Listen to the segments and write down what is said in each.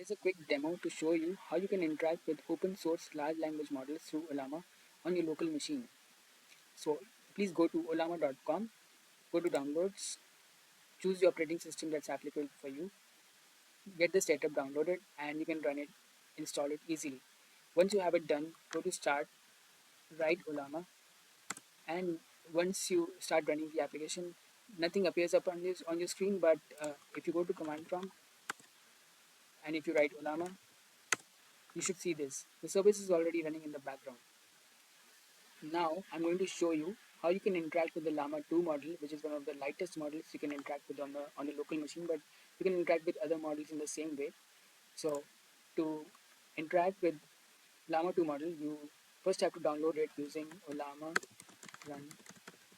is a quick demo to show you how you can interact with open source large language models through Ollama on your local machine. So please go to ollama.com, go to downloads, choose the operating system that's applicable for you, get the setup downloaded, and you can run it, install it easily. Once you have it done, go to start, write Ollama, and once you start running the application, nothing appears up on your screen, but if you go to command prompt and if you write Ollama, you should see this. The service is already running in the background. Now I'm going to show you how you can interact with the Llama 2 model, which is one of the lightest models you can interact with on the local machine, but you can interact with other models in the same way. So to interact with Llama 2 model, you first have to download it using Ollama run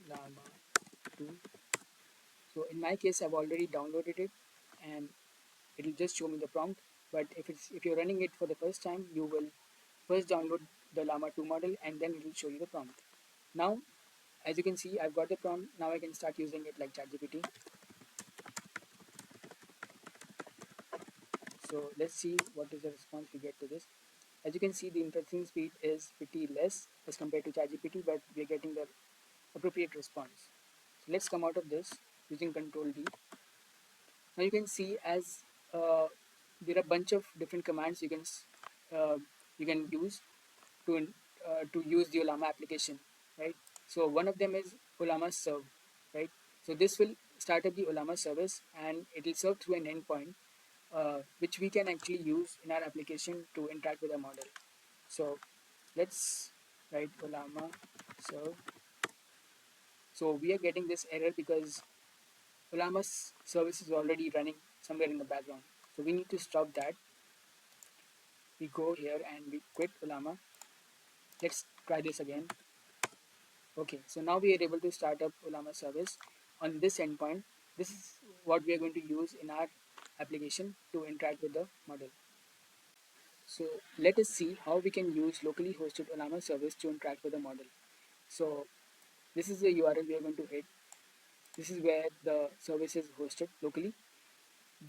Llama 2. So in my case, I've already downloaded it, and it'll just show me the prompt. But if you're running it for the first time, you will first download the Llama 2 model, and then it will show you the prompt. Now, as you can see, I've got the prompt. Now I can start using it like ChatGPT. So let's see what is the response we get to this. As you can see, the inferencing speed is pretty less as compared to ChatGPT, but we are getting the appropriate response. So let's come out of this using Control D. Now you can see as there are a bunch of different commands uh, you can use to use the Ollama application, right? So one of them is Ollama serve, right? So this will start up the Ollama service, and it will serve through an endpoint, which we can actually use in our application to interact with a model. So let's write Ollama serve. So we are getting this error because Ollama's service is already running somewhere in the background. So we need to stop that. We go here and we quit Ollama. Let's try this again. Okay, so now we are able to start up Ollama service on this endpoint. This is what we are going to use in our application to interact with the model. So let us see how we can use locally hosted Ollama service to interact with the model. So this is the URL we are going to hit. This is where the service is hosted locally.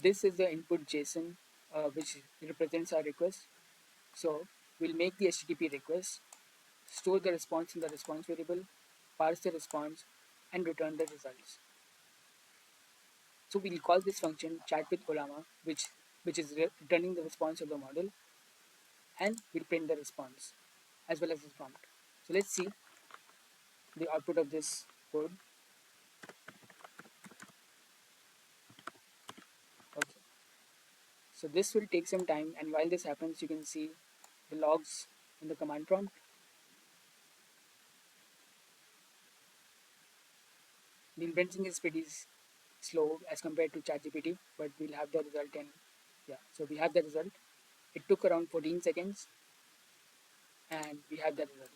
This is the input JSON which represents our request. So we'll make the HTTP request, store the response in the response variable, parse the response, and return the results. So we'll call this function chat with Ollama, which is returning the response of the model, and we'll print the response as well as the prompt. So let's see the output of this code. Okay. So this will take some time, and while this happens, you can see the logs in the command prompt. The inferencing is pretty slow as compared to ChatGPT, but we'll have the result in, yeah, so we have the result. It took around 14 seconds, and we have the result.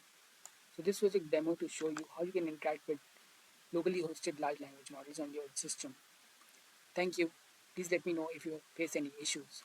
So this was a demo to show you how you can interact with locally hosted large language models on your system. Thank you. Please let me know if you face any issues.